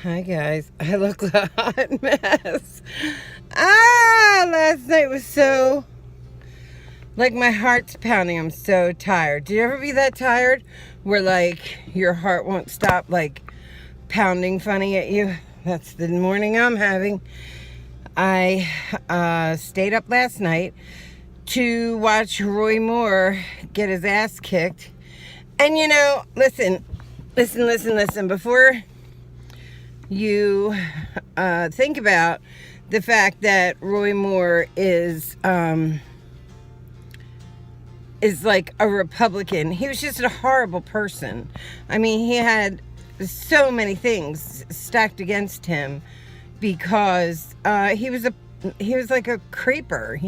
Hi guys, I look like a hot mess. Last night was so, like my heart's pounding. I'm so tired. Did you ever be that tired where like your heart won't stop like pounding funny at you? That's the morning I'm having. I stayed up last night to watch Roy Moore get his ass kicked. And listen, before you think about the fact that Roy Moore is like a Republican. He was just a horrible person. I mean, he had so many things stacked against him because he was like a creeper,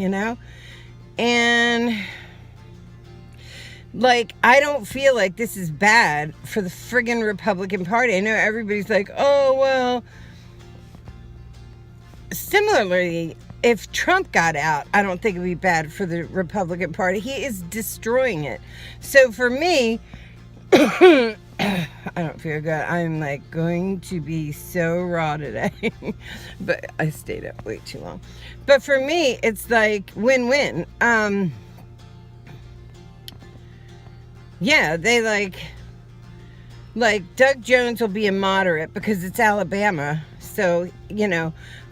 and like, I don't feel like this is bad for the friggin' Republican Party. I know everybody's like, oh, well. Similarly, if Trump got out, I don't think it would be bad for the Republican Party. He is destroying it. So for me, I don't feel good. I'm like going to be so raw today. But I stayed up way too long. But for me, it's like win-win. Yeah, they like Doug Jones will be a moderate because it's Alabama. So,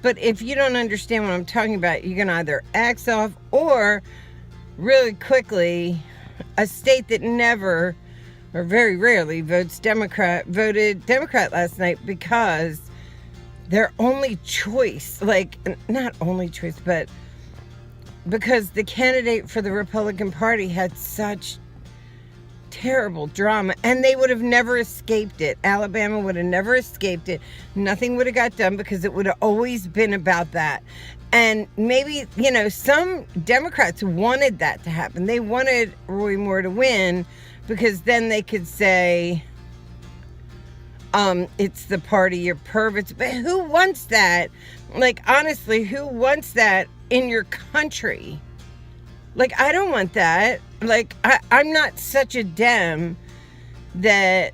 but if you don't understand what I'm talking about, you can either axe off or really quickly, a state that never or very rarely voted Democrat last night because their only choice, like not only choice, but because the candidate for the Republican Party had such terrible drama, and they would have never escaped it. Alabama would have never escaped it. Nothing would have got done because it would have always been about that. And maybe, some Democrats wanted that to happen. They wanted Roy Moore to win because then they could say, it's the party of perverts. But who wants that? Like, honestly, who wants that in your country? Like, I don't want that. Like, I'm not such a Dem that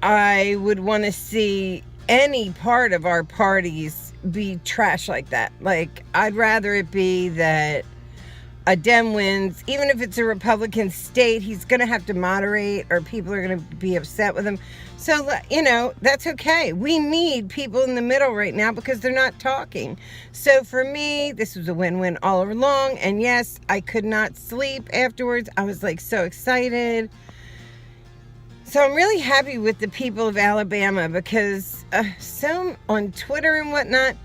I would want to see any part of our parties be trash like that. Like, I'd rather it be that a Dem wins. Even if it's a Republican state, he's going to have to moderate or people are going to be upset with him. So, that's okay. We need people in the middle right now because they're not talking. So for me, this was a win-win all along. And yes, I could not sleep afterwards. I was like so excited. So I'm really happy with the people of Alabama because some on Twitter and whatnot,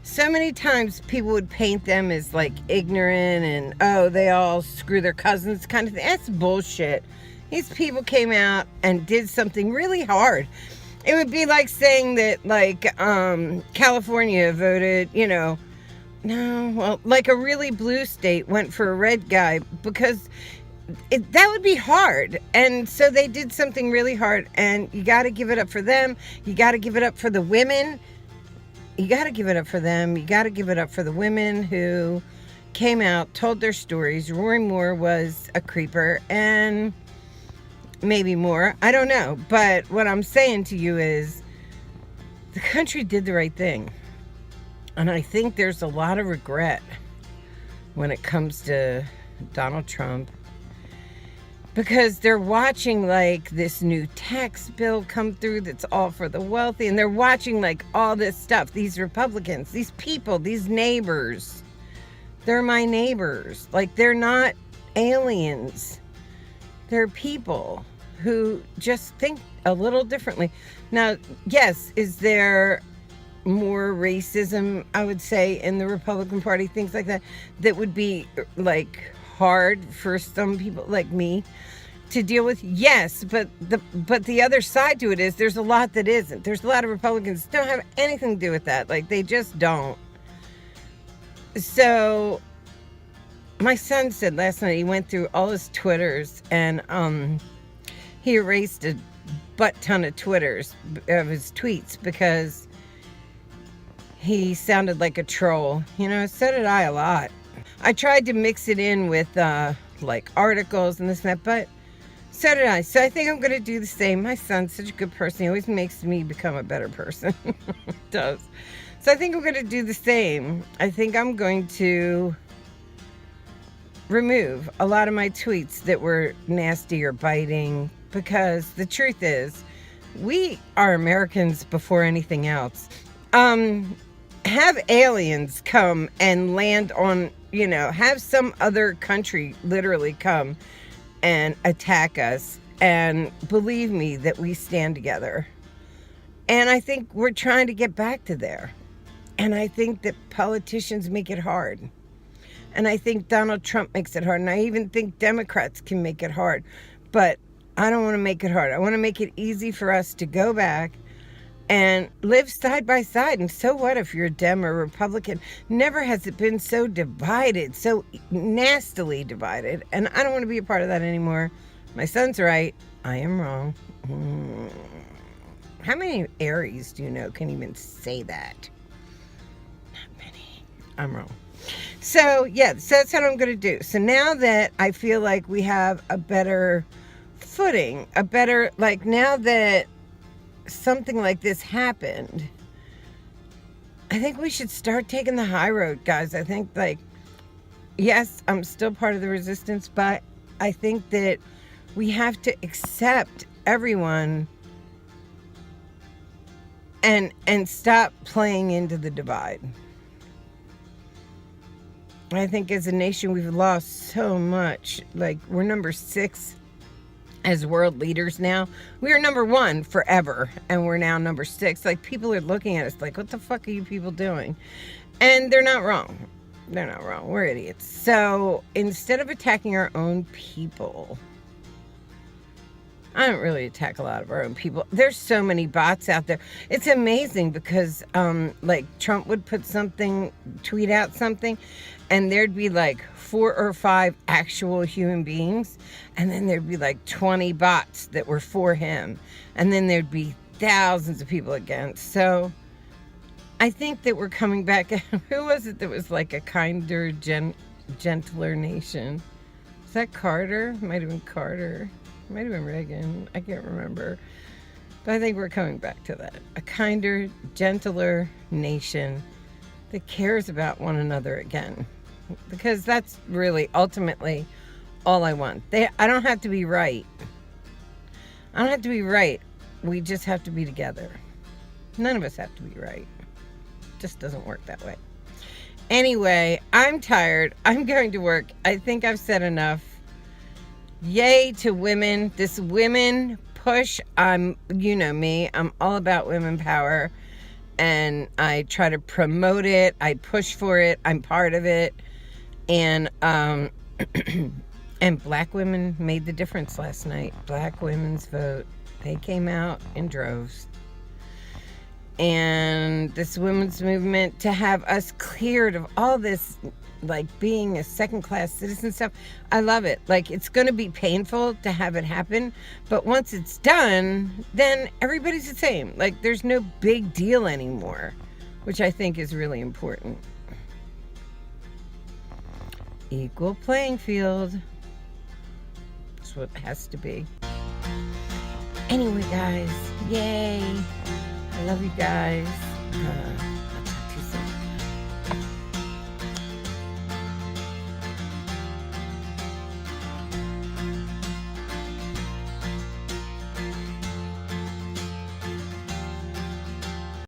so many times people would paint them as like ignorant and, oh, they all screw their cousins kind of thing. That's bullshit. These people came out and did something really hard. It would be like saying that, like, California voted, like a really blue state went for a red guy because that would be hard. And so they did something really hard, and you got to give it up for them. You got to give it up for the women. You got to give it up for them. You got to give it up for the women who came out, told their stories. Roy Moore was a creeper, and maybe more. I don't know. But what I'm saying to you is the country did the right thing. And I think there's a lot of regret when it comes to Donald Trump because they're watching like this new tax bill come through that's all for the wealthy, and they're watching like all this stuff. These Republicans, these people, these neighbors, they're my neighbors. Like, they're not aliens. They're people who just think a little differently. Now, yes, is there more racism, I would say, in the Republican Party, things like that, that would be like hard for some people like me to deal with? Yes, but the other side to it is there's a lot that isn't. There's a lot of Republicans that don't have anything to do with that. Like, they just don't. So my son said last night he went through all his Twitters and he erased a butt ton of Twitters of his tweets because he sounded like a troll. So did I a lot. I tried to mix it in with like articles and this and that, but So did I. So I think I'm going to do the same. My son's such a good person. He always makes me become a better person. Does. So I think I'm going to do the same. I think I'm going to remove a lot of my tweets that were nasty or biting, because the truth is, we are Americans before anything else. Have aliens come and land on, have some other country literally come and attack us, and believe me that we stand together. And I think we're trying to get back to there. And I think that politicians make it hard. And I think Donald Trump makes it hard. And I even think Democrats can make it hard. But I don't want to make it hard. I want to make it easy for us to go back and live side by side. And so what if you're a Dem or Republican? Never has it been so divided, so nastily divided. And I don't want to be a part of that anymore. My son's right. I am wrong. How many Aries do you know can even say that? Not many. I'm wrong. So, yeah, so that's what I'm going to do. So now that I feel like we have a better footing, now that something like this happened, I think we should start taking the high road, guys. I think, yes, I'm still part of the resistance, but I think that we have to accept everyone and stop playing into the divide. I think as a nation, we've lost so much. We're number 6 as world leaders now. We were number 1 forever, and we're now number 6. People are looking at us like, what the fuck are you people doing? And they're not wrong. They're not wrong. We're idiots. So instead of attacking our own people, I don't really attack a lot of our own people. There's so many bots out there. It's amazing because, Trump would tweet out something, and there'd be 4 or 5 actual human beings, and then there'd be 20 bots that were for him, and then there'd be thousands of people against. So I think that we're coming back. Who was it that was a kinder, gentler nation? Was that Carter? Might have been Carter. Might have been Reagan. I can't remember. But I think we're coming back to that. A kinder, gentler nation that cares about one another again. Because that's really ultimately all I want. I don't have to be right. I don't have to be right. We just have to be together. None of us have to be right. It just doesn't work that way. Anyway, I'm tired. I'm going to work. I think I've said enough. Yay to women. This women push. You know me. I'm all about women power. And I try to promote it. I push for it. I'm part of it. And and black women made the difference last night. Black women's vote. They came out in droves. And this women's movement, to have us cleared of all this, being a second-class citizen stuff, I love it. It's going to be painful to have it happen, but once it's done, then everybody's the same. There's no big deal anymore, which I think is really important. Equal playing field. That's what it has to be. Anyway, guys, yay. I love you guys.